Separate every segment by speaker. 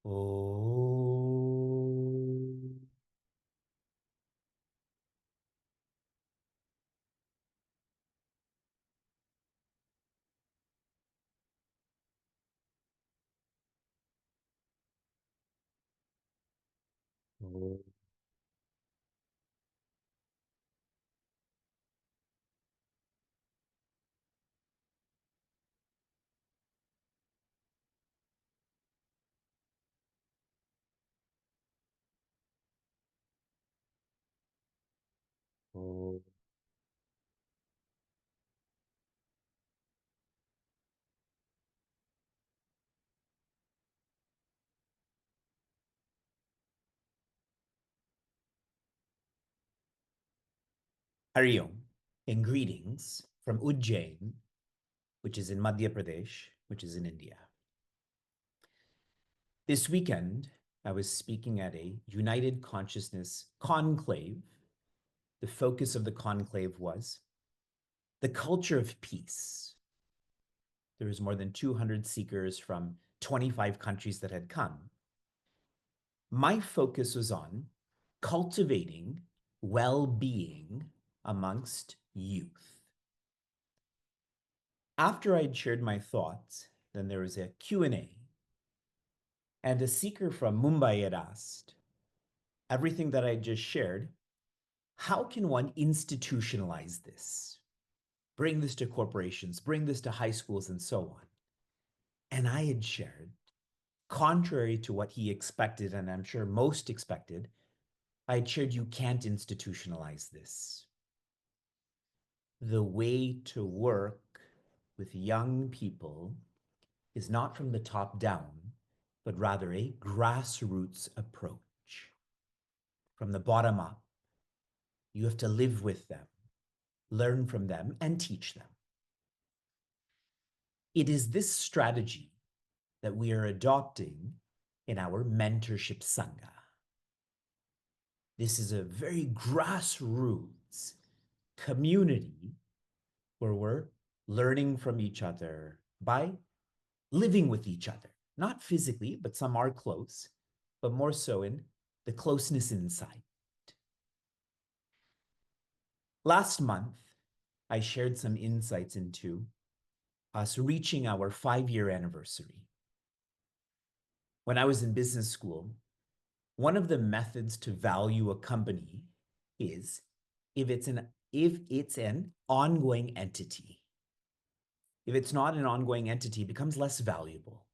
Speaker 1: Oh. Oh. Oh. Hariom and greetings from Ujjain, which is in Madhya Pradesh, which is in India. This weekend, I was speaking at a United Consciousness conclave. The focus of the conclave was the culture of peace. There was more than 200 seekers from 25 countries that had come. My focus was on cultivating well-being amongst youth. After I'd shared my thoughts, then there was a Q&A, and a seeker from Mumbai had asked, everything that I just shared, how can one institutionalize this? Bring this to corporations, bring this to high schools, and so on. And I had shared, contrary to what he expected, and I'm sure most expected, I had shared you can't institutionalize this. The way to work with young people is not from the top down, but rather a grassroots approach. From the bottom up, you have to live with them, learn from them, and teach them. It is this strategy that we are adopting in our mentorship sangha. This is a very grassroots community where we're learning from each other by living with each other, not physically, but some are close, but more so in the closeness inside. Last month, I shared some insights into us reaching our 5-year anniversary. When I was in business school, one of the methods to value a company is if it's an ongoing entity. If it's not an ongoing entity, it becomes less valuable.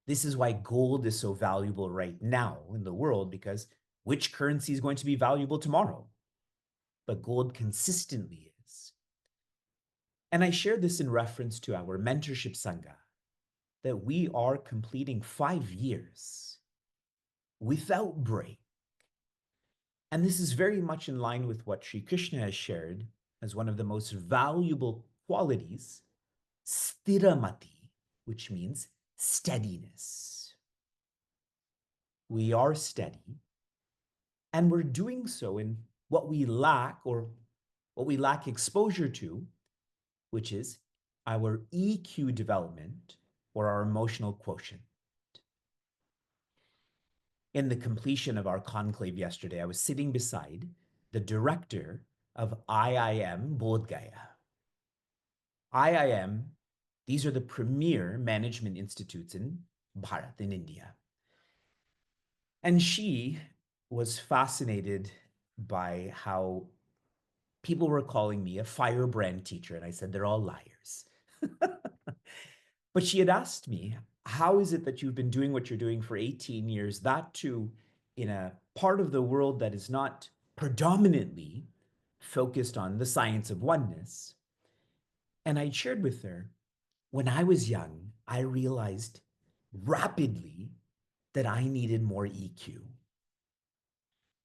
Speaker 1: This is why gold is so valuable right now in the world, because which currency is going to be valuable tomorrow? But gold consistently is. And I share this in reference to our mentorship sangha, that we are completing 5 years without break. And this is very much in line with what Sri Krishna has shared as one of the most valuable qualities, sthiramati, which means steadiness. We are steady, and we're doing so in what we lack or what we lack exposure to, which is our EQ development or our emotional quotient. In the completion of our conclave yesterday, I was sitting beside the director of IIM Bodh Gaya. IIM, these are the premier management institutes in Bharat, in India. And she was fascinated by how people were calling me a firebrand teacher. And I said, they're all liars. But she had asked me, how is it that you've been doing what you're doing for 18 years, that too in a part of the world that is not predominantly focused on the science of oneness? And I shared with her, when I was young, I realized rapidly that I needed more EQ.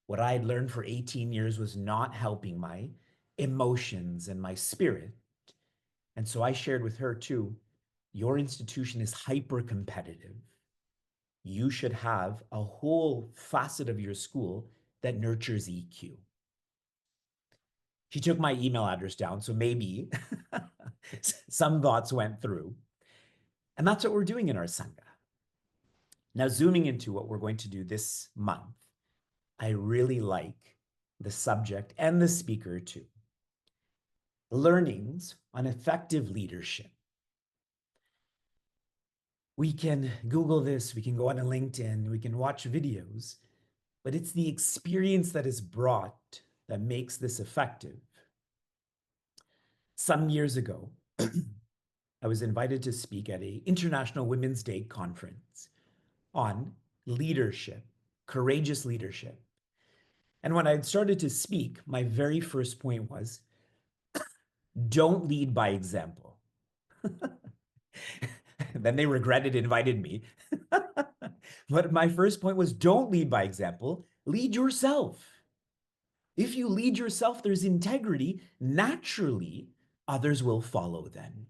Speaker 1: What I had learned for 18 years was not helping my emotions and my spirit. And so I shared with her too, your institution is hyper competitive. You should have a whole facet of your school that nurtures EQ. She took my email address down, so maybe some thoughts went through. And that's what we're doing in our Sangha. Now, zooming into what we're going to do this month, I really like the subject and the speaker too. Learnings on effective leadership. We can Google this, we can go on a LinkedIn, we can watch videos, but it's the experience that is brought that makes this effective. Some years ago, I was invited to speak at an International Women's Day conference on leadership, courageous leadership. And when I started to speak, my very first point was, don't lead by example. Then they regretted inviting me. But my first point was, don't lead by example, lead yourself. If you lead yourself, there's integrity. Naturally, others will follow then.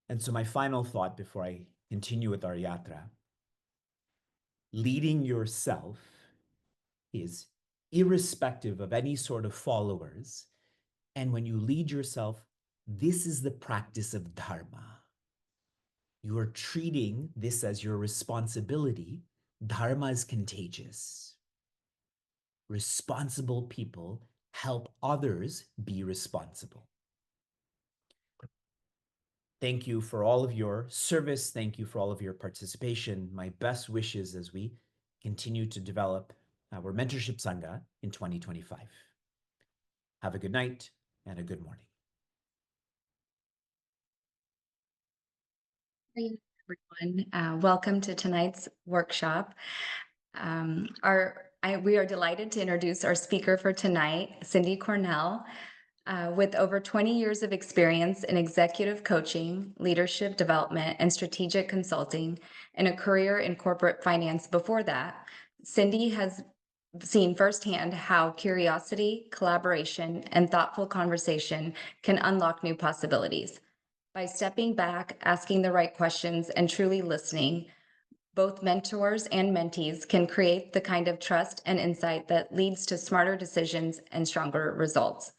Speaker 1: And so my final thought before I continue with our yatra, leading yourself is irrespective of any sort of followers. And when you lead yourself, this is the practice of dharma. You are treating this as your responsibility. Dharma is contagious. Responsible people help others be responsible. Thank you for all of your service. Thank you for all of your participation. My best wishes as we continue to develop our mentorship sangha in 2025. Have a good night and a good morning.
Speaker 2: Hey, everyone. Welcome to tonight's workshop. We are delighted to introduce our speaker for tonight, Cindy Cornell. With over 20 years of experience in executive coaching, leadership development, and strategic consulting, and a career in corporate finance before that, Cindy has seen firsthand how curiosity, collaboration, and thoughtful conversation can unlock new possibilities. By stepping back, asking the right questions, and truly listening, both mentors and mentees can create the kind of trust and insight that leads to smarter decisions and stronger results.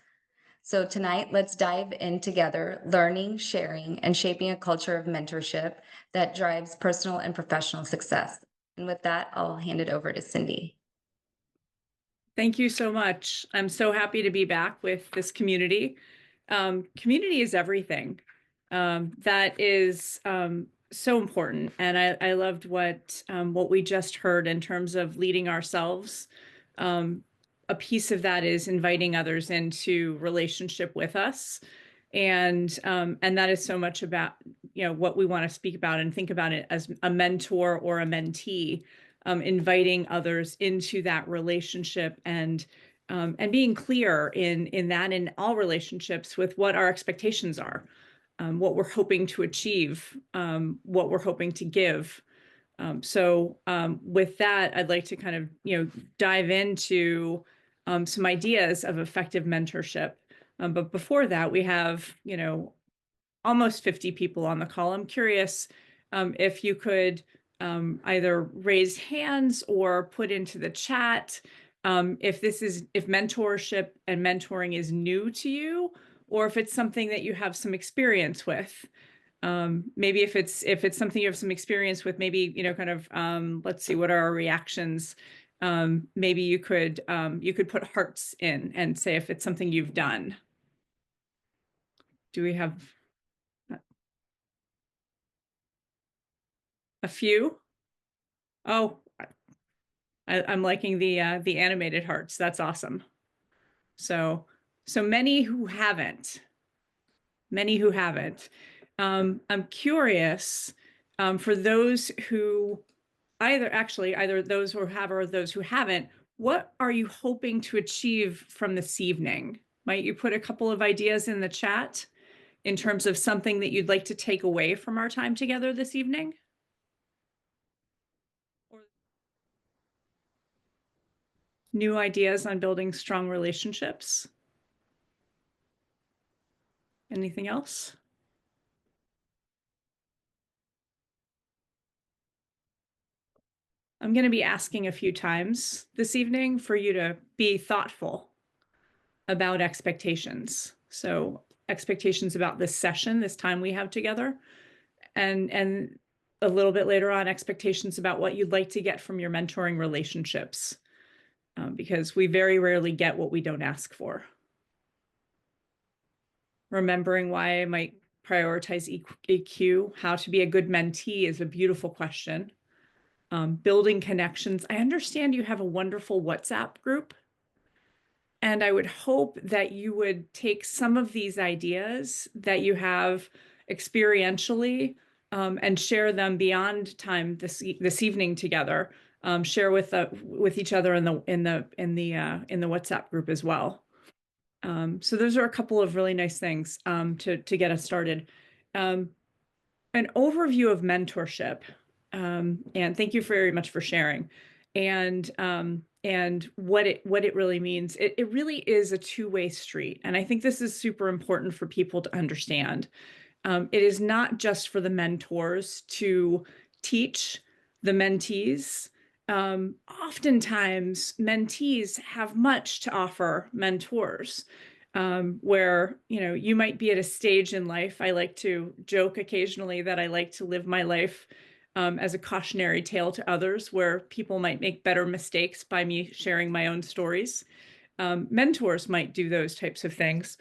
Speaker 2: So tonight, let's dive in together, learning, sharing, and shaping a culture of mentorship that drives personal and professional success. And with that, I'll hand it over to Cindy.
Speaker 3: Thank you so much. I'm so happy to be back with this community. Community is everything. That is so important. And I loved what we just heard in terms of leading ourselves. A piece of that is inviting others into relationship with us. And that is so much about, what we want to speak about and think about it as a mentor or a mentee, inviting others into that relationship and being clear in that in all relationships with what our expectations are, what we're hoping to achieve, what we're hoping to give. So with that, I'd like to kind of, dive into some ideas of effective mentorship. But before that, we have, almost 50 people on the call. I'm curious if you could either raise hands or put into the chat if mentorship and mentoring is new to you, or if it's something that you have some experience with. Maybe if it's something you have some experience with, maybe, kind of, let's see, what are our reactions? Maybe you could put hearts in and say if it's something you've done. Do we have a few? Oh, I'm liking the animated hearts. That's awesome. So many who haven't. I'm curious for those who either those who have or those who haven't, what are you hoping to achieve from this evening? Might you put a couple of ideas in the chat in terms of something that you'd like to take away from our time together this evening? Or new ideas on building strong relationships? Anything else? I'm going to be asking a few times this evening for you to be thoughtful about expectations. So expectations about this session, this time we have together, and a little bit later on, expectations about what you'd like to get from your mentoring relationships, because we very rarely get what we don't ask for. Remembering why I might prioritize EQ, how to be a good mentee is a beautiful question. Building connections. I understand you have a wonderful WhatsApp group, and I would hope that you would take some of these ideas that you have experientially, and share them beyond time this evening together. Share with each other in the WhatsApp group as well. So those are a couple of really nice things to get us started. An overview of mentorship, and thank you very much for sharing. And what it really means. It really is a two-way street, and I think this is super important for people to understand. It is not just for the mentors to teach the mentees. Oftentimes, mentees have much to offer mentors, where you might be at a stage in life. I like to joke occasionally that I like to live my life as a cautionary tale to others, where people might make better mistakes by me sharing my own stories. Mentors might do those types of things,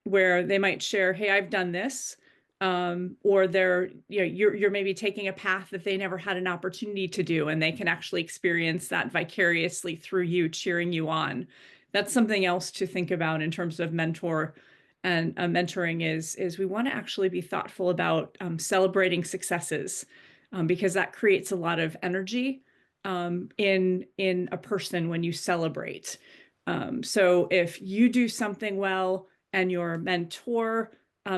Speaker 3: where they might share, "Hey, I've done this," or you're maybe taking a path that they never had an opportunity to do, and they can actually experience that vicariously through you, cheering you on. That's something else to think about in terms of mentor and mentoring is we want to actually be thoughtful about celebrating successes, because that creates a lot of energy in a person when you celebrate. So if you do something well and your mentor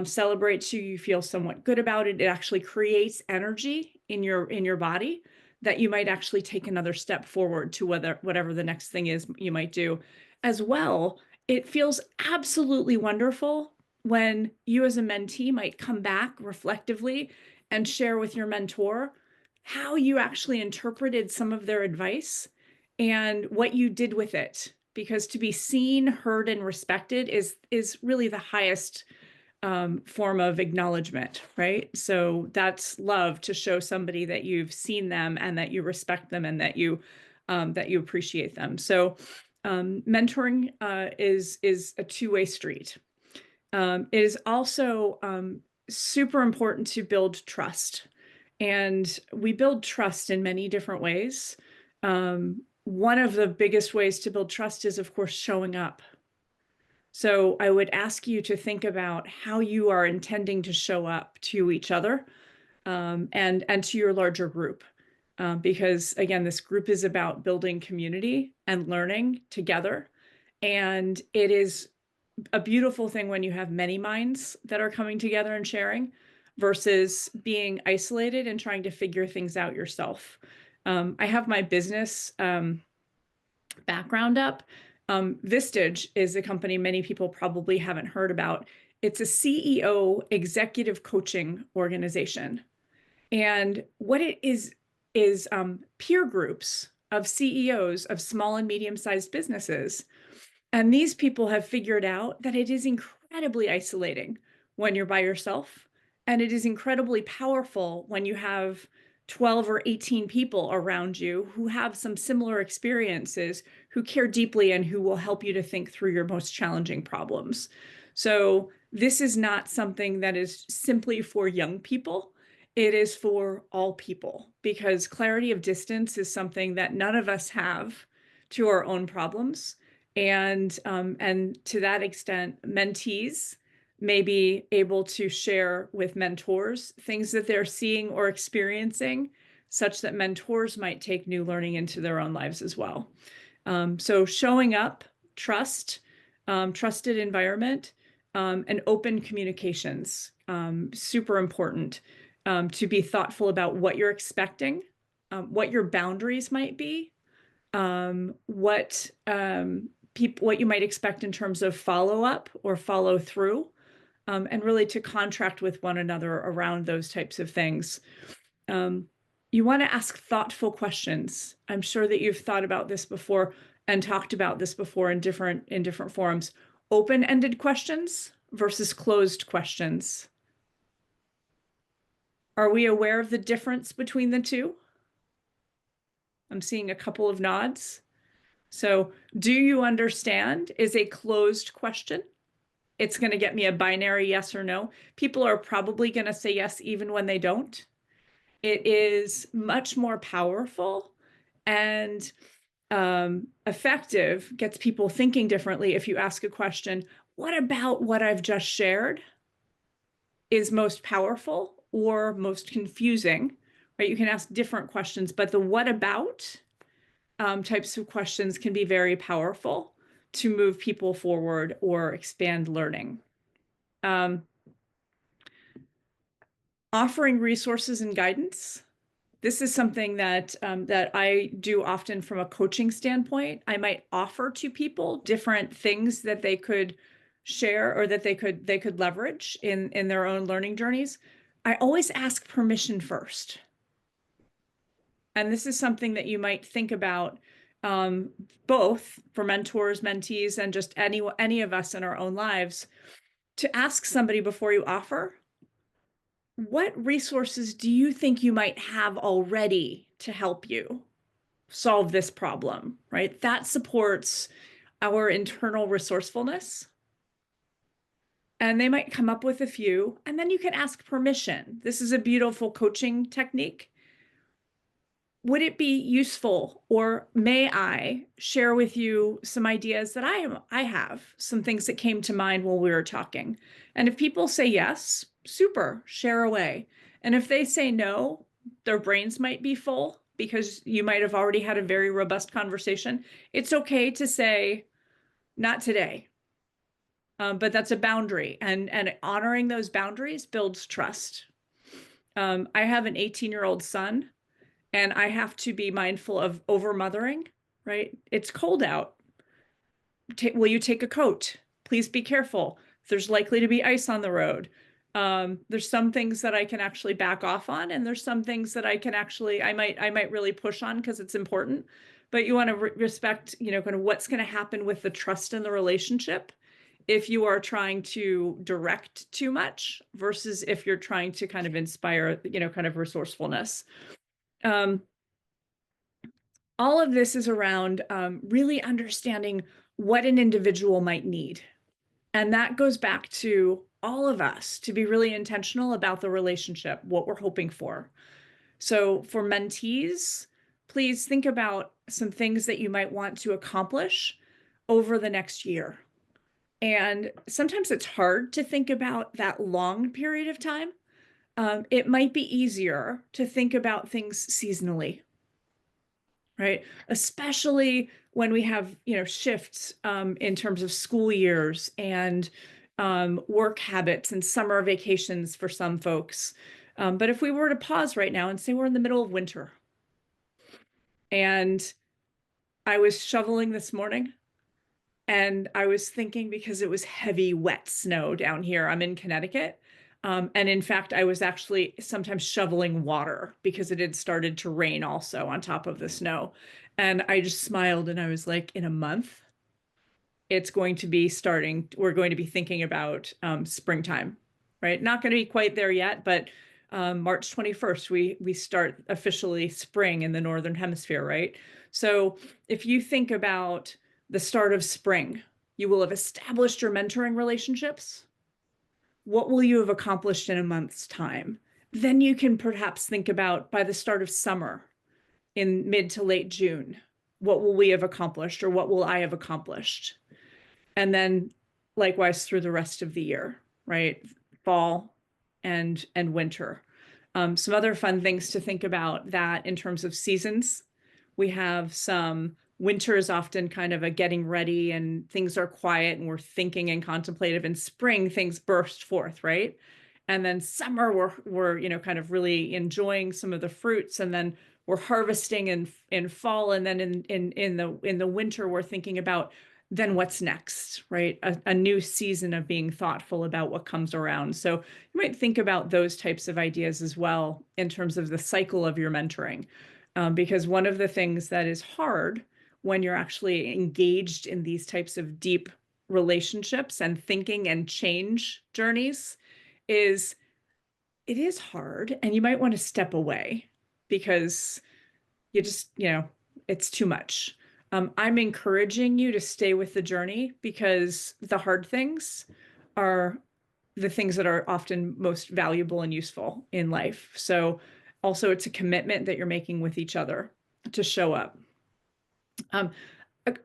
Speaker 3: celebrates you, you feel somewhat good about it. It actually creates energy in your body that you might actually take another step forward to whatever the next thing is you might do. As well, it feels absolutely wonderful when you as a mentee might come back reflectively and share with your mentor how you actually interpreted some of their advice and what you did with it. Because to be seen, heard, and respected is really the highest form of acknowledgement, right? So that's love, to show somebody that you've seen them and that you respect them and that you appreciate them. So mentoring is a two-way street. It is also super important to build trust. And we build trust in many different ways. One of the biggest ways to build trust is, of course, showing up. So I would ask you to think about how you are intending to show up to each other, and to your larger group. Because again, this group is about building community and learning together. And it is a beautiful thing when you have many minds that are coming together and sharing versus being isolated and trying to figure things out yourself. I have my business background up. Vistage is a company many people probably haven't heard about. It's a CEO executive coaching organization. And what it is peer groups of CEOs of small and medium-sized businesses. And these people have figured out that it is incredibly isolating when you're by yourself. And it is incredibly powerful when you have 12 or 18 people around you who have some similar experiences, who care deeply, and who will help you to think through your most challenging problems. So this is not something that is simply for young people. It is for all people, because clarity of distance is something that none of us have to our own problems. And to that extent, mentees may be able to share with mentors things that they're seeing or experiencing, such that mentors might take new learning into their own lives as well. So showing up, trust, trusted environment, and open communications, super important, to be thoughtful about what you're expecting, what your boundaries might be, what you might expect in terms of follow-up or follow through, and really to contract with one another around those types of things. You want to ask thoughtful questions. I'm sure that you've thought about this before and talked about this before in different forums. Open-ended questions versus closed questions. Are we aware of the difference between the two? I'm seeing a couple of nods. So, do you understand is a closed question. It's going to get me a binary yes or no. People are probably going to say yes even when they don't. It is much more powerful and effective, gets people thinking differently if you ask a question, what about what I've just shared is most powerful or most confusing, right? You can ask different questions, but the what about types of questions can be very powerful to move people forward or expand learning. Offering resources and guidance. This is something that that I do often from a coaching standpoint. I might offer to people different things that they could share or that they could leverage in their own learning journeys. I always ask permission first. And this is something that you might think about both for mentors, mentees, and just any of us in our own lives, to ask somebody before you offer, what resources do you think you might have already to help you solve this problem, right? That supports our internal resourcefulness. And they might come up with a few, and then you can ask permission. This is a beautiful coaching technique. Would it be useful, or may I share with you some ideas that I have, some things that came to mind while we were talking? And if people say yes, super, share away. And if they say no, their brains might be full because you might have already had a very robust conversation. It's okay to say, not today. But that's a boundary, and honoring those boundaries builds trust. I have an 18-year-old son, and I have to be mindful of over mothering, right? It's cold out. Will you take a coat? Please be careful. There's likely to be ice on the road. There's some things that I can actually back off on, and there's some things that I can actually, I might really push on because it's important. But you want to respect, kind of what's going to happen with the trust in the relationship if you are trying to direct too much versus if you're trying to kind of inspire, kind of resourcefulness. All of this is around really understanding what an individual might need. And that goes back to all of us to be really intentional about the relationship, what we're hoping for. So for mentees, please think about some things that you might want to accomplish over the next year. And sometimes it's hard to think about that long period of time. It might be easier to think about things seasonally, right? Especially when we have, shifts in terms of school years and work habits and summer vacations for some folks. But if we were to pause right now and say we're in the middle of winter, and I was shoveling this morning, and I was thinking, because it was heavy, wet snow down here. I'm in Connecticut. And in fact, I was actually sometimes shoveling water because it had started to rain also on top of the snow. And I just smiled and I was like, in a month, it's going to be starting, we're going to be thinking about springtime, right? Not going to be quite there yet, but March 21st, we start officially spring in the Northern Hemisphere, right? So if you think about the start of spring, you will have established your mentoring relationships. What will you have accomplished in a month's time? Then you can perhaps think about, by the start of summer, in mid to late June, what will we have accomplished, or what will I have accomplished? And then likewise through the rest of the year, right? Fall and winter. Some other fun things to think about that in terms of seasons. We have some winter is often kind of a getting ready and things are quiet and we're thinking and contemplative. In spring, things burst forth, right? And then summer, we're kind of really enjoying some of the fruits, and then we're harvesting in fall, and then in the winter, we're thinking about then what's next, right? A new season of being thoughtful about what comes around. So you might think about those types of ideas as well in terms of the cycle of your mentoring. Because one of the things that is hard when you're actually engaged in these types of deep relationships and thinking and change journeys is it is hard, and you might want to step away because you just, it's too much. I'm encouraging you to stay with the journey because the hard things are the things that are often most valuable and useful in life. So also it's a commitment that you're making with each other to show up.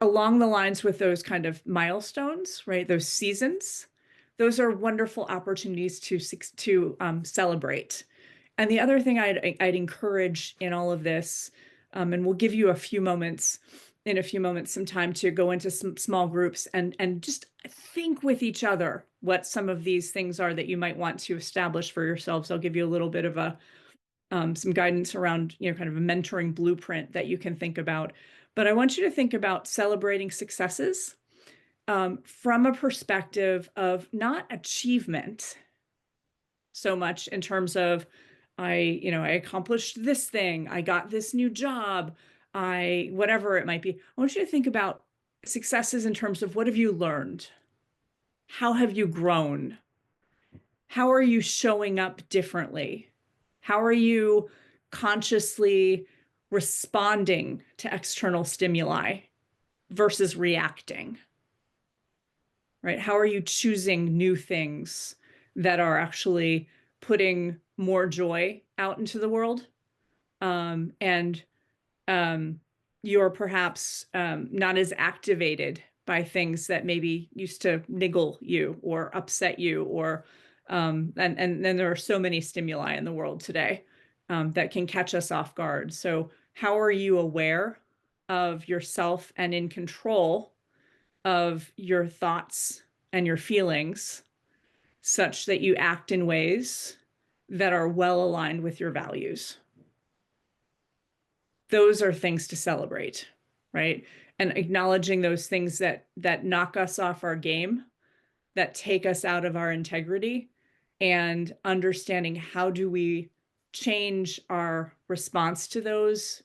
Speaker 3: Along the lines with those kind of milestones, right? Those seasons, those are wonderful opportunities to celebrate. And the other thing I'd encourage in all of this, and we'll give you in a few moments, some time to go into some small groups and just think with each other what some of these things are that you might want to establish for yourselves. I'll give you a little bit of some guidance around, kind of a mentoring blueprint that you can think about. But I want you to think about celebrating successes from a perspective of not achievement so much in terms of I accomplished this thing, I got this new job, whatever it might be. I want you to think about successes in terms of what have you learned? How have you grown? How are you showing up differently? How are you consciously responding to external stimuli versus reacting? Right? How are you choosing new things that are actually putting more joy out into the world? And you're perhaps not as activated by things that maybe used to niggle you or upset you, or and then there are so many stimuli in the world today that can catch us off guard. So how are you aware of yourself and in control of your thoughts and your feelings such that you act in ways that are well aligned with your values? Those are things to celebrate, right? And acknowledging those things that knock us off our game, that take us out of our integrity, and understanding how do we change our response to those.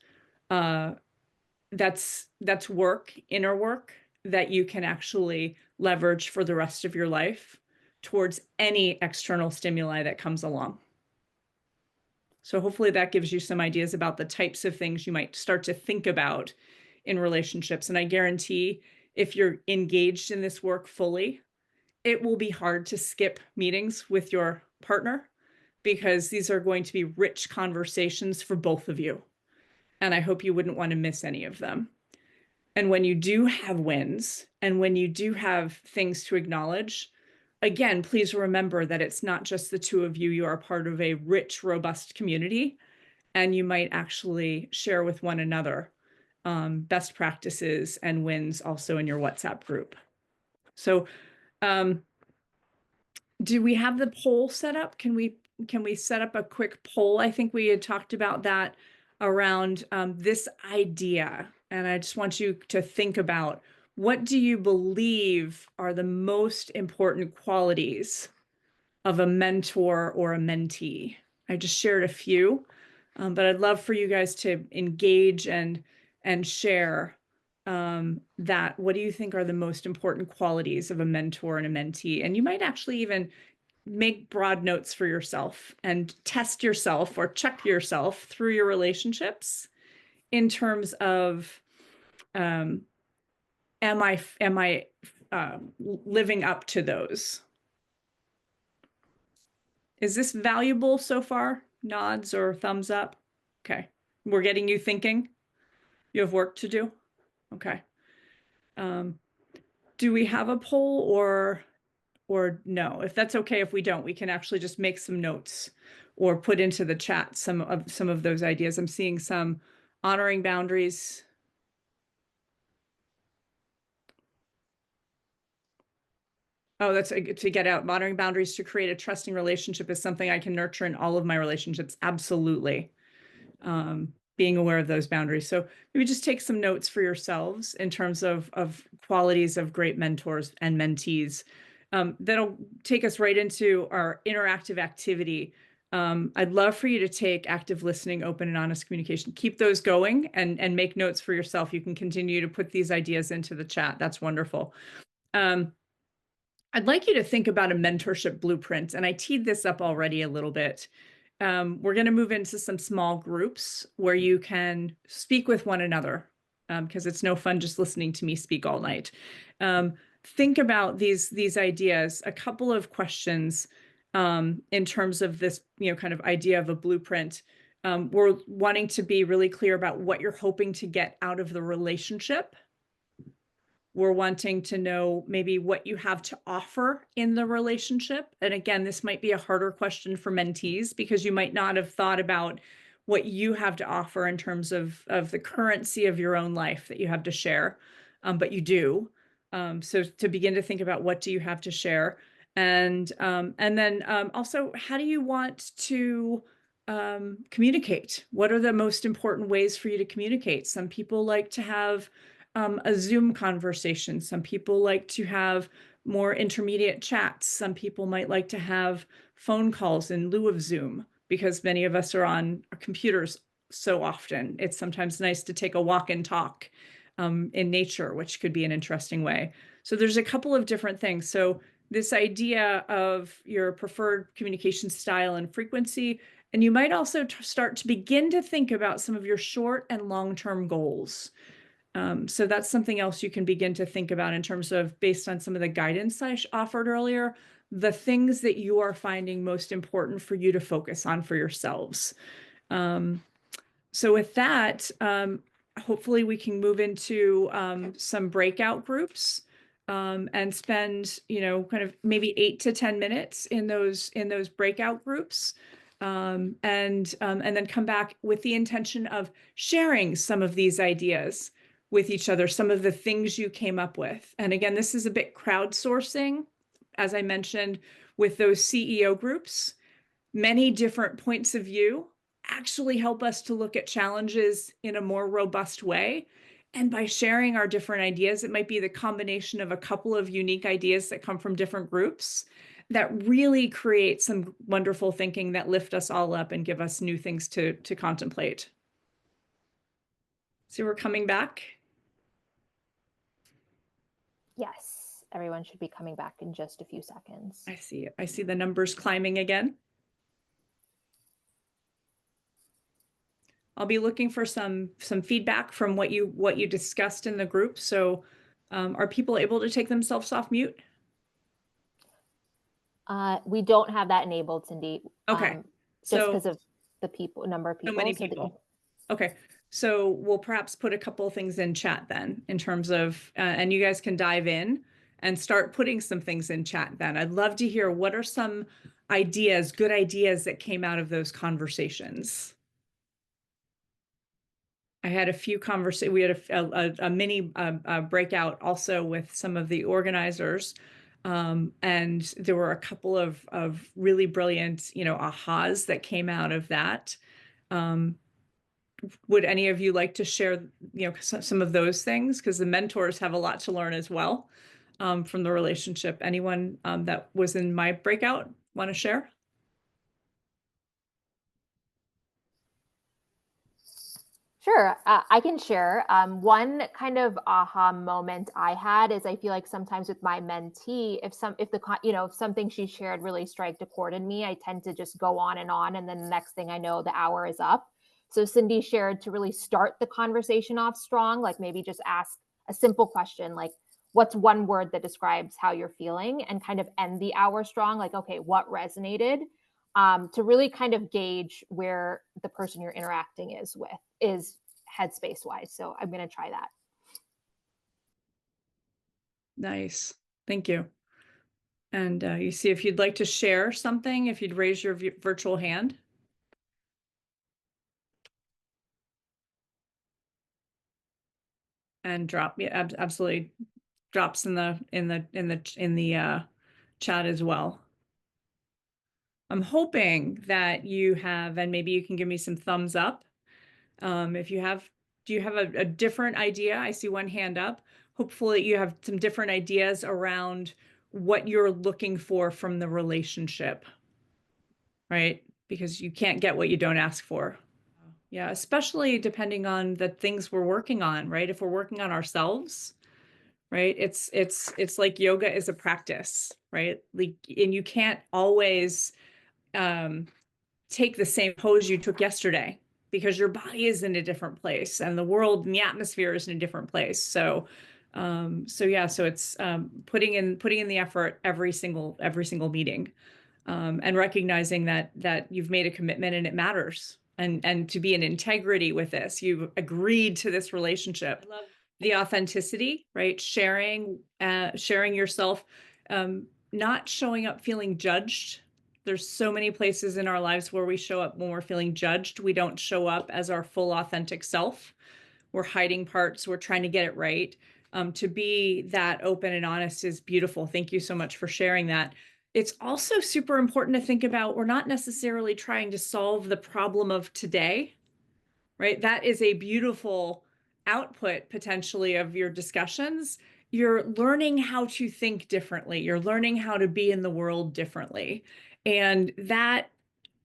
Speaker 3: That's work, inner work, that you can actually leverage for the rest of your life towards any external stimuli that comes along. So hopefully that gives you some ideas about the types of things you might start to think about in relationships. And I guarantee if you're engaged in this work fully, it will be hard to skip meetings with your partner because these are going to be rich conversations for both of you. And I hope you wouldn't want to miss any of them. And when you do have wins and when you do have things to acknowledge, again, please remember that it's not just the two of you. You are part of a rich, robust community, and you might actually share with one another best practices and wins also in your WhatsApp group. So do we have the poll set up? Can we set up a quick poll? I think we had talked about that around this idea. And I just want you to think about, what do you believe are the most important qualities of a mentor or a mentee? I just shared a few, but I'd love for you guys to engage and share that. What do you think are the most important qualities of a mentor and a mentee? And you might actually even make broad notes for yourself and test yourself or check yourself through your relationships in terms of, am I living up to those? Is this valuable so far? Nods or thumbs up? Okay. We're getting you thinking. You have work to do. Okay. Do we have a poll or no? If that's okay, if we don't, we can actually just make some notes or put into the chat some of those ideas. I'm seeing some honoring boundaries. Oh, that's to get out. Honoring boundaries to create a trusting relationship is something I can nurture in all of my relationships. Absolutely. Being aware of those boundaries. So maybe just take some notes for yourselves in terms of qualities of great mentors and mentees. That'll take us right into our interactive activity. I'd love for you to take active listening, open and honest communication. Keep those going and make notes for yourself. You can continue to put these ideas into the chat. That's wonderful. I'd like you to think about a mentorship blueprint, and I teed this up already a little bit. We're going to move into some small groups where you can speak with one another, because it's no fun just listening to me speak all night. Think about these ideas, a couple of questions in terms of this, kind of idea of a blueprint. We're wanting to be really clear about what you're hoping to get out of the relationship. We're wanting to know maybe what you have to offer in the relationship. And again, this might be a harder question for mentees because you might not have thought about what you have to offer in terms of the currency of your own life that you have to share, but you do. So to begin to think about what do you have to share, and then also how do you want to communicate? What are the most important ways for you to communicate? Some people like to have a Zoom conversation. Some people like to have more intermediate chats. Some people might like to have phone calls in lieu of Zoom because many of us are on our computers so often. It's sometimes nice to take a walk and talk in nature, which could be an interesting way. So there's a couple of different things. So this idea of your preferred communication style and frequency, and you might also start to begin to think about some of your short and long-term goals. So that's something else you can begin to think about in terms of, based on some of the guidance I offered earlier, the things that you are finding most important for you to focus on for yourselves. So with that, hopefully we can move into some breakout groups and spend, kind of maybe 8 to 10 minutes in those breakout groups. And then come back with the intention of sharing some of these ideas with each other, some of the things you came up with. And again, this is a bit crowdsourcing, as I mentioned, with those CEO groups. Many different points of view actually help us to look at challenges in a more robust way. And by sharing our different ideas, it might be the combination of a couple of unique ideas that come from different groups that really create some wonderful thinking that lift us all up and give us new things to contemplate. So we're coming back.
Speaker 4: Yes, everyone should be coming back in just a few seconds.
Speaker 3: I see it. I see the numbers climbing again. I'll be looking for some feedback from what you discussed in the group. So are people able to take themselves off mute?
Speaker 4: We don't have that enabled, Cindy.
Speaker 3: Okay.
Speaker 4: Just because of the number of people.
Speaker 3: So many people. Okay. So we'll perhaps put a couple of things in chat then, in terms of, and you guys can dive in and start putting some things in chat then. I'd love to hear what are some ideas, good ideas that came out of those conversations. I had a few conversations. We had a mini breakout also with some of the organizers. And there were a couple of really brilliant, ahas that came out of that. Would any of you like to share, some of those things? Because the mentors have a lot to learn as well from the relationship. Anyone that was in my breakout want to share?
Speaker 4: Sure, I can share. One kind of aha moment I had is I feel like sometimes with my mentee, if something she shared really striked a chord in me, I tend to just go on, and then the next thing I know, the hour is up. So Cindy shared to really start the conversation off strong, like maybe just ask a simple question, like, what's one word that describes how you're feeling, and kind of end the hour strong, like, okay, what resonated? To really kind of gauge where the person you're interacting is headspace wise. So I'm going to try that.
Speaker 3: Nice. Thank you. And you see, if you'd like to share something, if you'd raise your virtual hand. And drop, yeah, absolutely drops in the chat as well. I'm hoping that you have, and maybe you can give me some thumbs up. If you have, do you have a different idea? I see one hand up. Hopefully you have some different ideas around what you're looking for from the relationship, right? Because you can't get what you don't ask for. Yeah, especially depending on the things we're working on, right? If we're working on ourselves, right? It's like yoga is a practice, right? Like, and you can't always take the same pose you took yesterday because your body is in a different place and the world and the atmosphere is in a different place. So it's putting in the effort every single meeting, and recognizing that you've made a commitment and it matters, and to be in integrity with this. You've agreed to this relationship. I love the authenticity, right? Sharing yourself, not showing up feeling judged. There's so many places in our lives where we show up when we're feeling judged. We don't show up as our full authentic self. We're hiding parts. We're trying to get it right. To be that open and honest is beautiful. Thank you so much for sharing that. It's also super important to think about, we're not necessarily trying to solve the problem of today, right? That is a beautiful output potentially of your discussions. You're learning how to think differently. You're learning how to be in the world differently. And that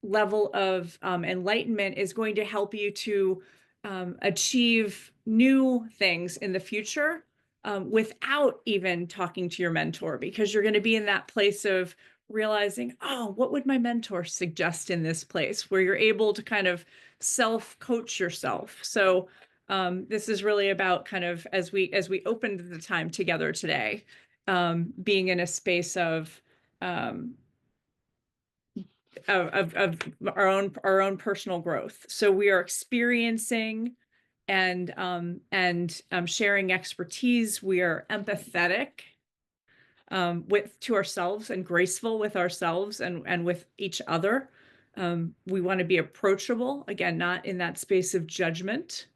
Speaker 3: level of enlightenment is going to help you to achieve new things in the future, without even talking to your mentor, because you're going to be in that place of realizing, oh, what would my mentor suggest in this place, where you're able to kind of self-coach yourself. So this is really about kind of, as we opened the time together today, being in a space of our own personal growth. So we are experiencing and sharing expertise. We are empathetic to ourselves and graceful with ourselves and with each other. We want to be approachable, again, not in that space of judgment.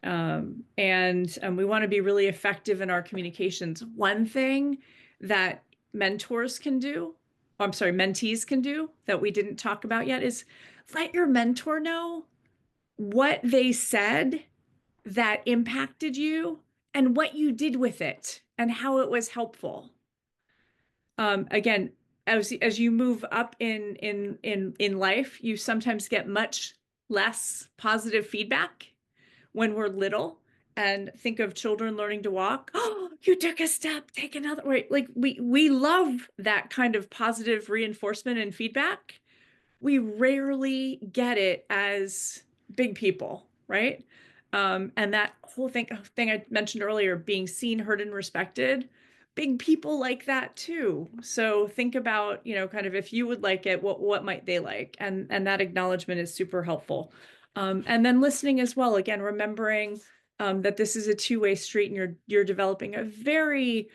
Speaker 3: And we want to be really effective in our communications. One thing that mentees can do that we didn't talk about yet is let your mentor know what they said that impacted you and what you did with it and how it was helpful. Again, as you move up in life, you sometimes get much less positive feedback when we're little. And think of children learning to walk. Oh, you took a step, take another. Right? Like we love that kind of positive reinforcement and feedback. We rarely get it as big people, right? And that whole thing I mentioned earlier, being seen, heard, and respected, big people like that too. So think about, kind of, if you would like it, what might they like? And that acknowledgement is super helpful. And then listening as well, again, remembering that this is a two-way street, and you're developing a very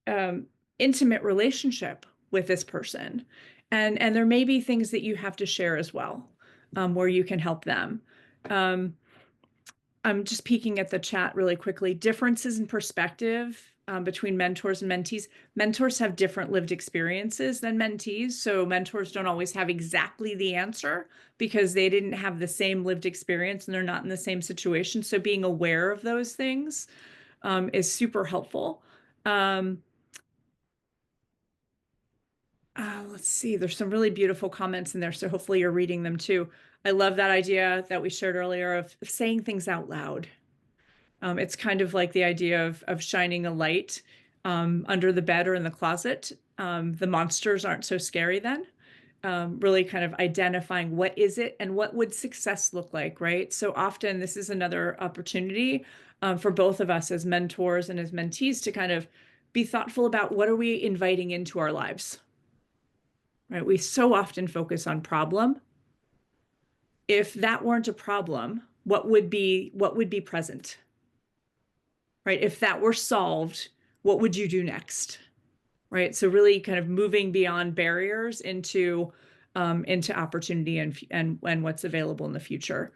Speaker 3: intimate relationship with this person. And there may be things that you have to share as well, where you can help them. I'm just peeking at the chat really quickly. Differences in perspective between mentors and mentees. Mentors have different lived experiences than mentees. So mentors don't always have exactly the answer because they didn't have the same lived experience and they're not in the same situation. So being aware of those things is super helpful. Let's see, there's some really beautiful comments in there. So hopefully you're reading them too. I love that idea that we shared earlier of saying things out loud. It's kind of like the idea of shining a light under the bed or in the closet. The monsters aren't so scary then. Really kind of identifying what is it and what would success look like, right? So often this is another opportunity for both of us as mentors and as mentees to kind of be thoughtful about what are we inviting into our lives, right? We so often focus on problem. If that weren't a problem, what would be present? Right? If that were solved, what would you do next? Right? So really kind of moving beyond barriers into opportunity and what's available in the future.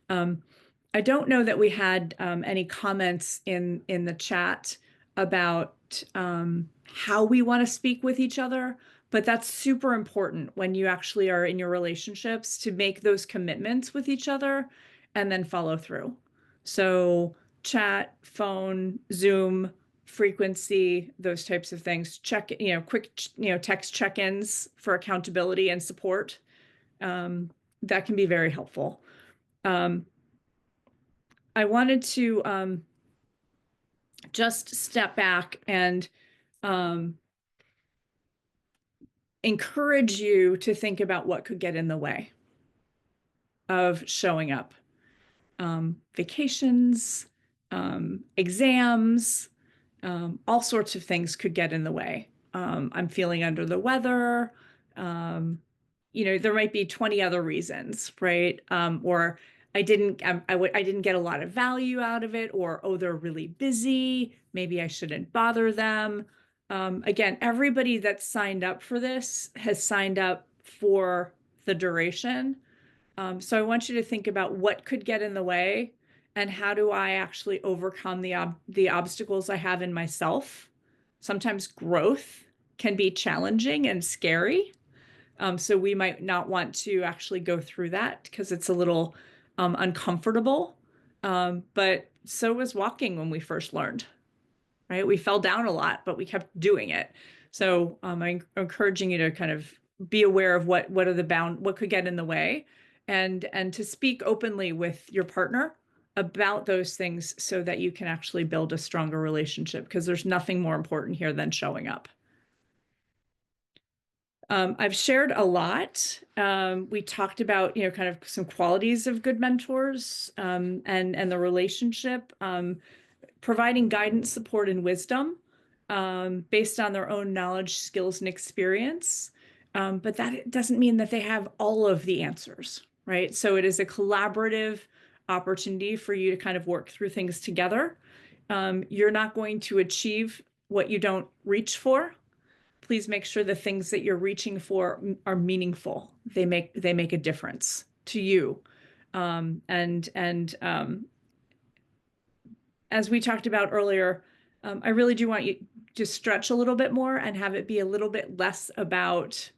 Speaker 3: I don't know that we had any comments in the chat about how we want to speak with each other, but that's super important when you actually are in your relationships, to make those commitments with each other and then follow through. So chat, phone, Zoom, frequency, those types of things. Quick, text check-ins for accountability and support. That can be very helpful. I wanted to just step back and encourage you to think about what could get in the way of showing up. Vacations, exams, all sorts of things could get in the way. I'm feeling under the weather. There might be 20 other reasons, right? Or I didn't get a lot of value out of it, or, oh, they're really busy. Maybe I shouldn't bother them. Again, everybody that's signed up for this has signed up for the duration. So I want you to think about what could get in the way and how do I actually overcome the obstacles I have in myself. Sometimes growth can be challenging and scary. So we might not want to actually go through that because it's a little uncomfortable. But so was walking when we first learned, right? We fell down a lot, but we kept doing it. So I'm encouraging you to kind of be aware of what could get in the way, and to speak openly with your partner about those things so that you can actually build a stronger relationship, because there's nothing more important here than showing up. I've shared a lot. We talked about, kind of some qualities of good mentors, and the relationship, providing guidance, support, and wisdom, based on their own knowledge, skills, and experience. But that doesn't mean that they have all of the answers, right? So it is a collaborative opportunity for you to kind of work through things together. You're not going to achieve what you don't reach for. Please make sure the things that you're reaching for are meaningful. They make a difference to you. As we talked about earlier, I really do want you to stretch a little bit more and have it be a little bit less about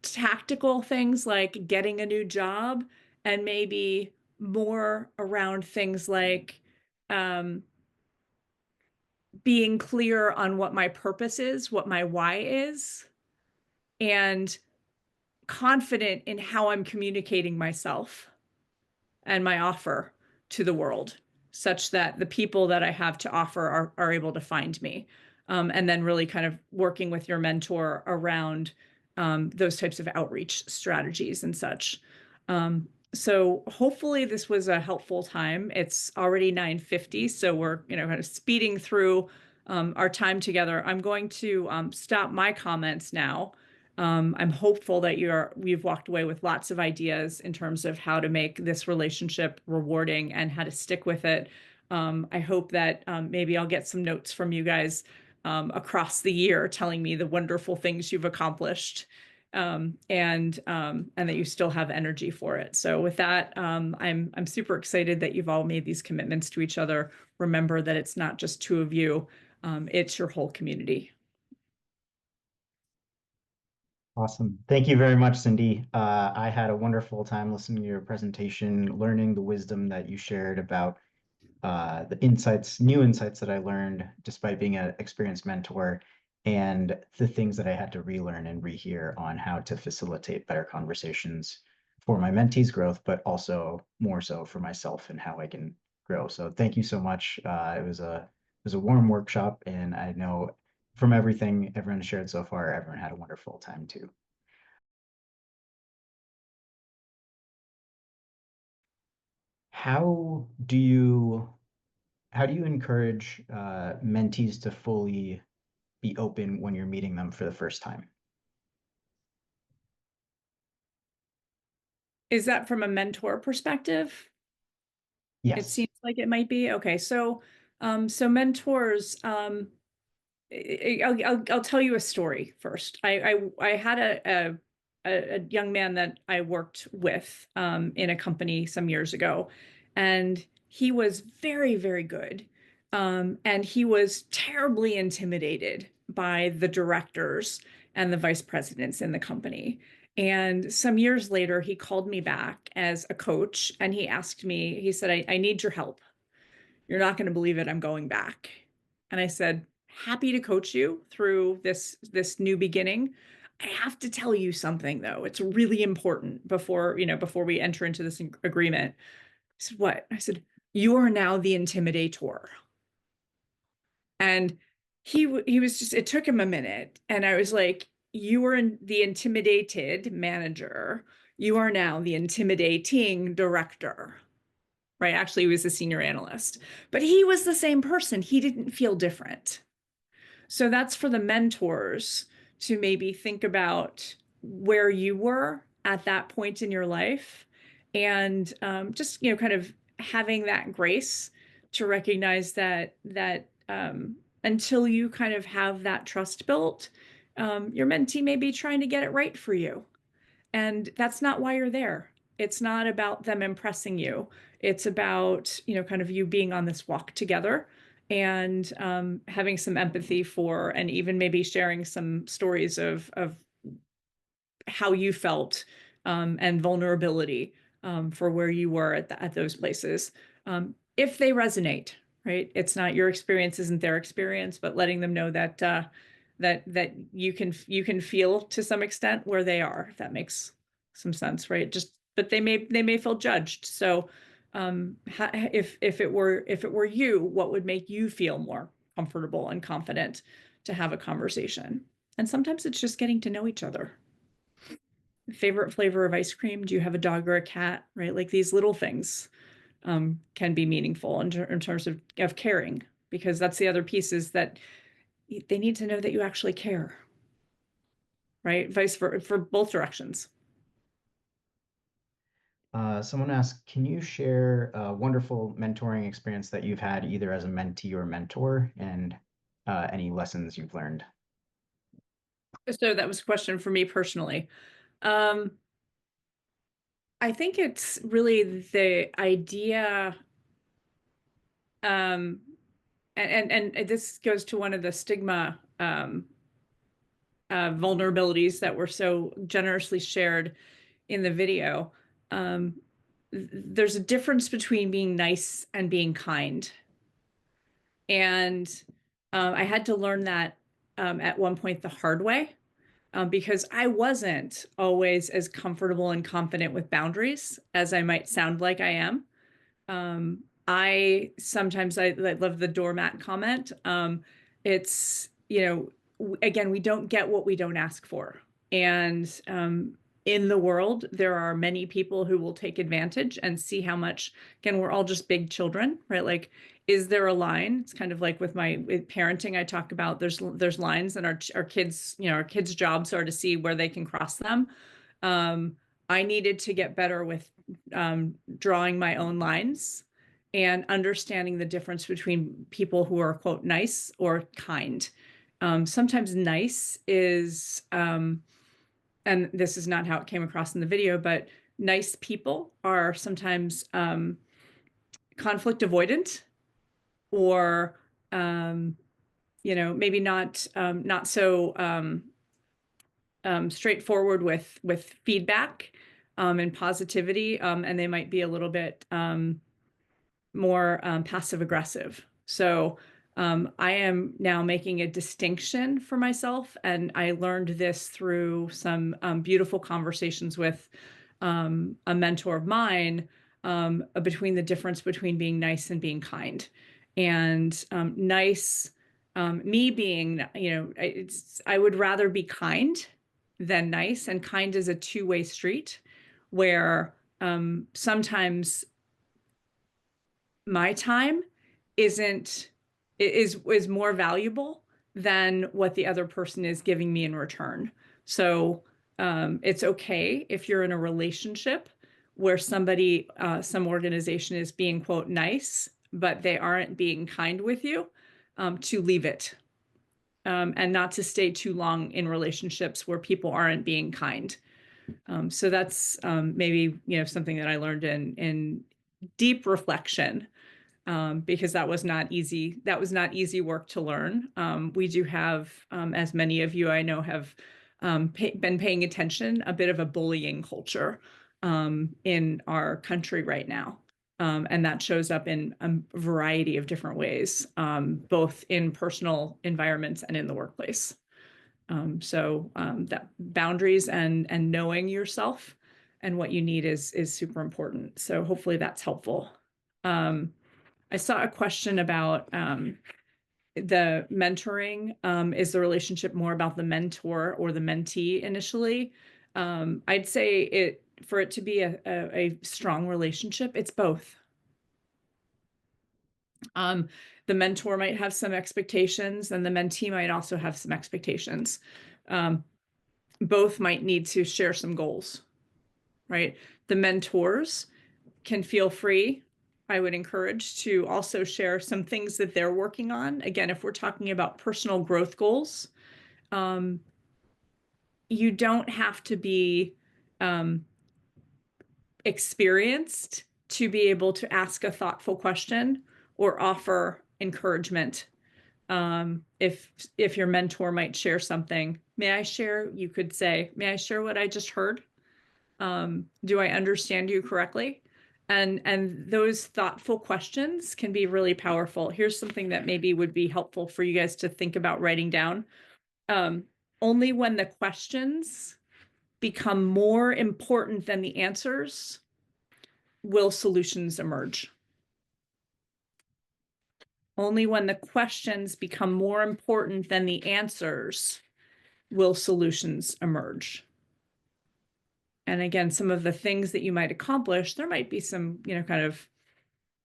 Speaker 3: tactical things like getting a new job, and maybe more around things like being clear on what my purpose is, what my why is, and confident in how I'm communicating myself and my offer to the world, such that the people that I have to offer are able to find me. And then really kind of working with your mentor around those types of outreach strategies and such. So hopefully this was a helpful time. It's already 9:50, so we're kind of speeding through our time together. I'm going to stop my comments now. I'm hopeful that you've walked away with lots of ideas in terms of how to make this relationship rewarding and how to stick with it. I hope that maybe I'll get some notes from you guys across the year telling me the wonderful things you've accomplished, and that you still have energy for it. So with that, I'm super excited that you've all made these commitments to each other. Remember that it's not just two of you, it's your whole community.
Speaker 5: Awesome. Thank you very much, Cindy. I had a wonderful time listening to your presentation, learning the wisdom that you shared about the new insights that I learned despite being an experienced mentor, and the things that I had to relearn and rehear on how to facilitate better conversations for my mentees' growth, but also more so for myself and how I can grow. So thank you so much. It was a warm workshop, and I know from everything everyone shared so far, everyone had a wonderful time too. How do you encourage mentees to fully be open when you're meeting them for the first time?
Speaker 3: Is that from a mentor perspective?
Speaker 5: Yes.
Speaker 3: It seems like it might be. Okay, so mentors, I'll tell you a story first. I had a young man that I worked with in a company some years ago, and he was very, very good. And he was terribly intimidated by the directors and the vice presidents in the company. And some years later, he called me back as a coach, and he asked me, he said, I need your help. You're not going to believe it. I'm going back. And I said, happy to coach you through this new beginning. I have to tell you something, though. It's really important before we enter into this agreement. He said, what? I said, you are now the intimidator. And he was just, it took him a minute. And I was like, you were the intimidated manager. You are now the intimidating director, right? Actually, he was a senior analyst, but he was the same person. He didn't feel different. So that's for the mentors to maybe think about where you were at that point in your life, and just, you know, kind of having that grace to recognize that until you kind of have that trust built, your mentee may be trying to get it right for you. And that's not why you're there. It's not about them impressing you. It's about, you know, kind of you being on this walk together, and having some empathy for, and even maybe sharing some stories of how you felt, and vulnerability, for where you were at those places. If they resonate, right? It's not your experience isn't their experience, but letting them know that that you can feel to some extent where they are, if that makes some sense, right? Just, but they may feel judged. So if it were you, what would make you feel more comfortable and confident to have a conversation? And sometimes it's just getting to know each other. Favorite flavor of ice cream? Do you have a dog or a cat? Right? Like these little things can be meaningful in terms of caring, because that's the other piece, is that they need to know that you actually care, right? Vice versa, for both directions.
Speaker 5: Someone asked, can you share a wonderful mentoring experience that you've had either as a mentee or mentor, and any lessons you've learned?
Speaker 3: So that was a question for me personally. I think it's really the idea, and this goes to one of the stigma vulnerabilities that were so generously shared in the video. There's a difference between being nice and being kind. And I had to learn that at one point the hard way, because I wasn't always as comfortable and confident with boundaries as I might sound like I am. I sometimes I love the doormat comment. It's, you know, again, we don't get what we don't ask for. And in the world, there are many people who will take advantage and see how much, again, we're all just big children, right? Like, is there a line? It's kind of like with parenting, I talk about there's lines, and our kids, you know, our kids' jobs are to see where they can cross them. I needed to get better with drawing my own lines and understanding the difference between people who are, quote, nice or kind. Sometimes nice is, and this is not how it came across in the video, but nice people are sometimes conflict avoidant, or you know, maybe not so straightforward with feedback and positivity, and they might be a little bit more passive aggressive. So I am now making a distinction for myself, and I learned this through some beautiful conversations with a mentor of mine, between the difference between being nice and being kind. And nice, me being, you know, I would rather be kind than nice, and kind is a two-way street, where sometimes my time is more valuable than what the other person is giving me in return. So it's okay if you're in a relationship where somebody, some organization is being, quote, nice, but they aren't being kind with you, to leave it, and not to stay too long in relationships where people aren't being kind. So that's maybe, you know, something that I learned in deep reflection, because that was not easy. That was not easy work to learn. We do have, as many of you I know have been paying attention, a bit of a bullying culture in our country right now. And that shows up in a variety of different ways, both in personal environments and in the workplace. So that boundaries and knowing yourself and what you need is super important. So hopefully that's helpful. I saw a question about the mentoring. Is the relationship more about the mentor or the mentee initially? I'd say for it to be a strong relationship, it's both. The mentor might have some expectations, and the mentee might also have some expectations. Both might need to share some goals, right? The mentors can feel free, I would encourage, to also share some things that they're working on. Again, if we're talking about personal growth goals, you don't have to be experienced to be able to ask a thoughtful question or offer encouragement. If your mentor might share something, may I share? You could say, may I share what I just heard? Do I understand you correctly? And those thoughtful questions can be really powerful. Here's something that maybe would be helpful for you guys to think about writing down. Only when the questions become more important than the answers will solutions emerge. Only when the questions become more important than the answers will solutions emerge. And again, some of the things that you might accomplish, there might be some, kind of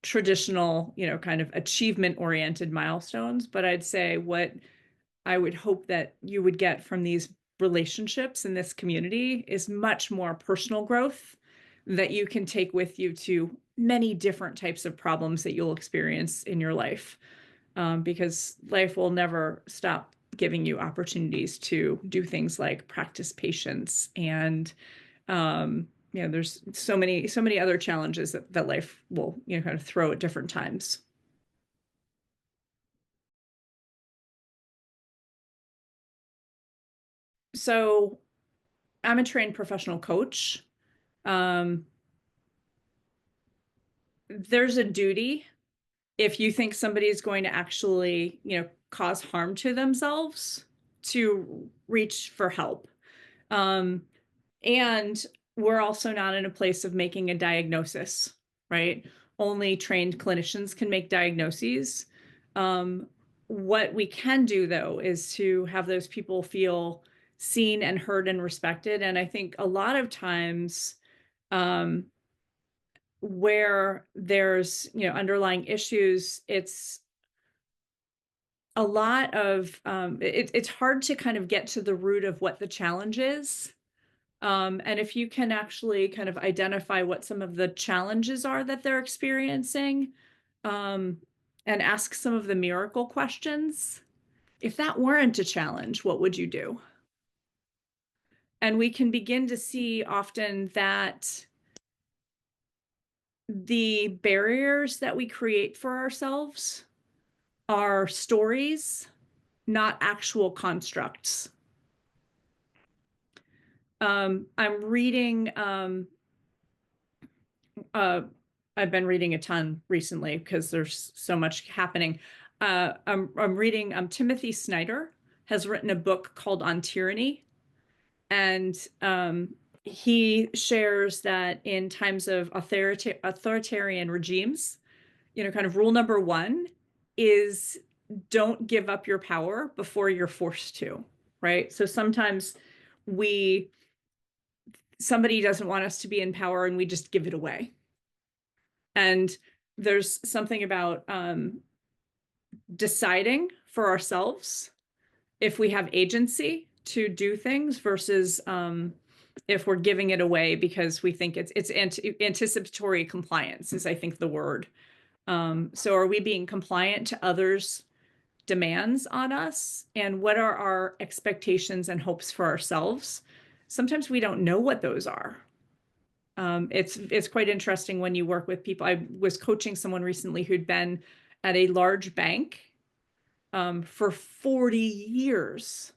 Speaker 3: traditional, kind of achievement-oriented milestones. But I'd say what I would hope that you would get from these relationships in this community is much more personal growth that you can take with you to many different types of problems that you'll experience in your life. Because life will never stop giving you opportunities to do things like practice patience and there's so many other challenges that life will, kind of throw at different times. So I'm a trained professional coach. There's a duty if you think somebody is going to actually, cause harm to themselves to reach for help. And we're also not in a place of making a diagnosis, right? Only trained clinicians can make diagnoses. What we can do, though, is to have those people feel seen and heard and respected. And I think a lot of times where there's, underlying issues, it's a lot of, it's hard to kind of get to the root of what the challenge is. And if you can actually kind of identify what some of the challenges are that they're experiencing, and ask some of the miracle questions, if that weren't a challenge, what would you do? And we can begin to see often that the barriers that we create for ourselves are stories, not actual constructs. I'm reading, I've been reading a ton recently because there's so much happening. I'm reading, Timothy Snyder has written a book called On Tyranny. And he shares that in times of authoritarian regimes, kind of rule number one is don't give up your power before you're forced to, right? So sometimes somebody doesn't want us to be in power and we just give it away. And there's something about deciding for ourselves if we have agency to do things versus if we're giving it away because we think it's anticipatory compliance is, I think, the word. So are we being compliant to others' demands on us? And what are our expectations and hopes for ourselves? Sometimes we don't know what those are. It's quite interesting when you work with people. I was coaching someone recently who'd been at a large bank for 40 years.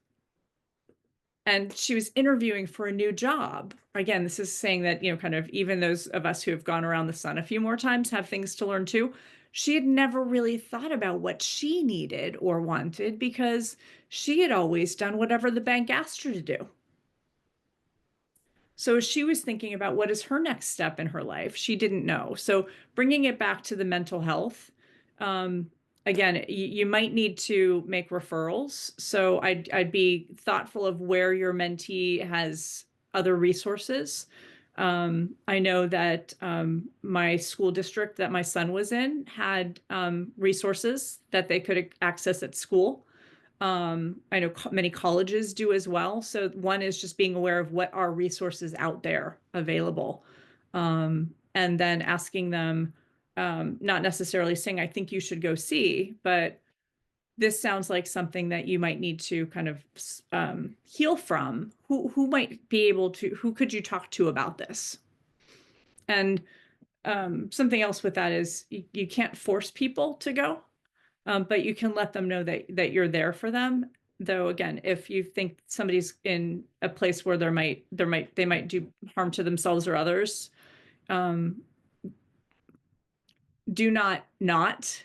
Speaker 3: And she was interviewing for a new job. Again, this is saying that, kind of even those of us who have gone around the sun a few more times have things to learn too. She had never really thought about what she needed or wanted because she had always done whatever the bank asked her to do. So she was thinking about what is her next step in her life. She didn't know. So bringing it back to the mental health, Again, you might need to make referrals. So I'd be thoughtful of where your mentee has other resources. I know that my school district that my son was in had resources that they could access at school. I know many colleges do as well. So one is just being aware of what are resources out there available. And then asking them, not necessarily saying, I think you should go see, but this sounds like something that you might need to kind of heal from. Who might be able to, who could you talk to about this? And something else with that is you can't force people to go. But you can let them know that you're there for them. Though again, if you think somebody's in a place where they might do harm to themselves or others, do not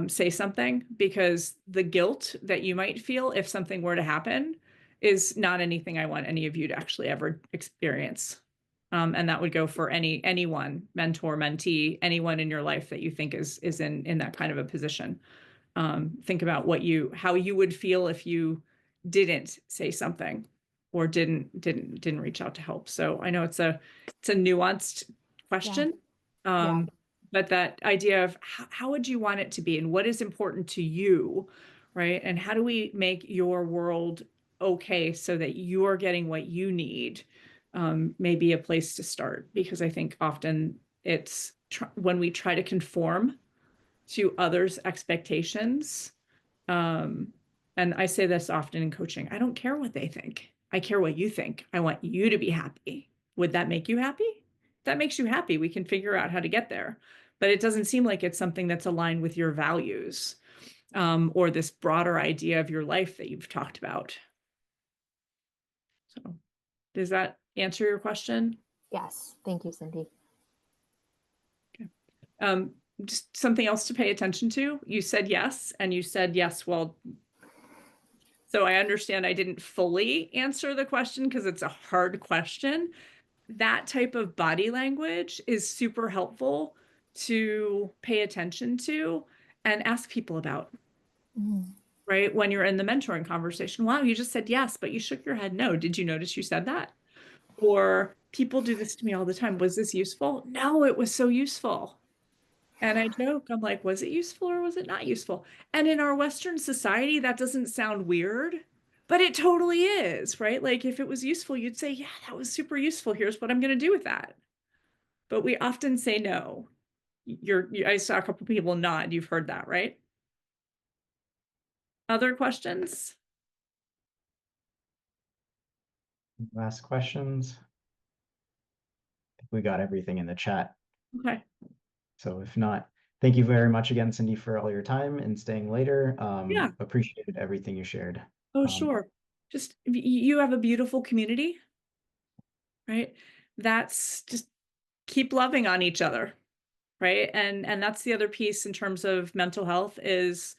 Speaker 3: say something, because the guilt that you might feel if something were to happen is not anything I want any of you to actually ever experience. And that would go for anyone, mentor, mentee, anyone in your life that you think is in that kind of a position. Think about how you would feel if you didn't say something or didn't reach out to help. So I know it's a nuanced question.
Speaker 4: Yeah.
Speaker 3: But that idea of how would you want it to be and what is important to you, right? And how do we make your world okay so that you're getting what you need, may be a place to start. Because I think often it's when we try to conform to others' expectations. And I say this often in coaching, I don't care what they think. I care what you think. I want you to be happy. Would that make you happy? If that makes you happy, we can figure out how to get there. But it doesn't seem like it's something that's aligned with your values, or this broader idea of your life that you've talked about. So does that answer your question?
Speaker 4: Yes. Thank you, Cindy.
Speaker 3: Just something else to pay attention to. You said yes, and you said yes. Well, so I understand I didn't fully answer the question because it's a hard question. That type of body language is super helpful to pay attention to and ask people about, right? When you're in the mentoring conversation, wow, you just said yes, but you shook your head no. Did you notice you said that? Or people do this to me all the time. Was this useful? No, it was so useful. And I joke, I'm like, was it useful or was it not useful? And in our Western society, that doesn't sound weird, but it totally is, right? Like if it was useful, you'd say, yeah, that was super useful. Here's what I'm going to do with that. But we often say no. I saw a couple people nod. You've heard that, right? Other questions?
Speaker 5: Last questions. I think we got everything in the chat.
Speaker 3: Okay.
Speaker 5: So if not, thank you very much again, Cindy, for all your time and staying later.
Speaker 3: Yeah.
Speaker 5: Appreciated everything you shared.
Speaker 3: Oh, sure. Just you have a beautiful community, right? That's just keep loving on each other, right? And that's the other piece in terms of mental health is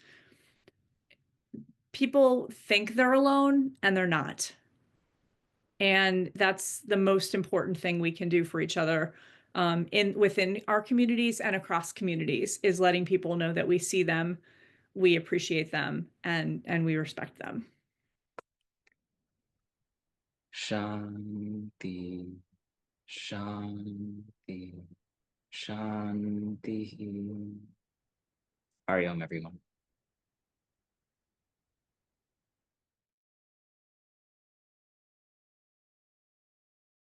Speaker 3: people think they're alone and they're not. And that's the most important thing we can do for each other, within our communities and across communities, is letting people know that we see them, we appreciate them, and we respect them.
Speaker 6: Shanti, Shanti, Shanti. Ariom, everyone.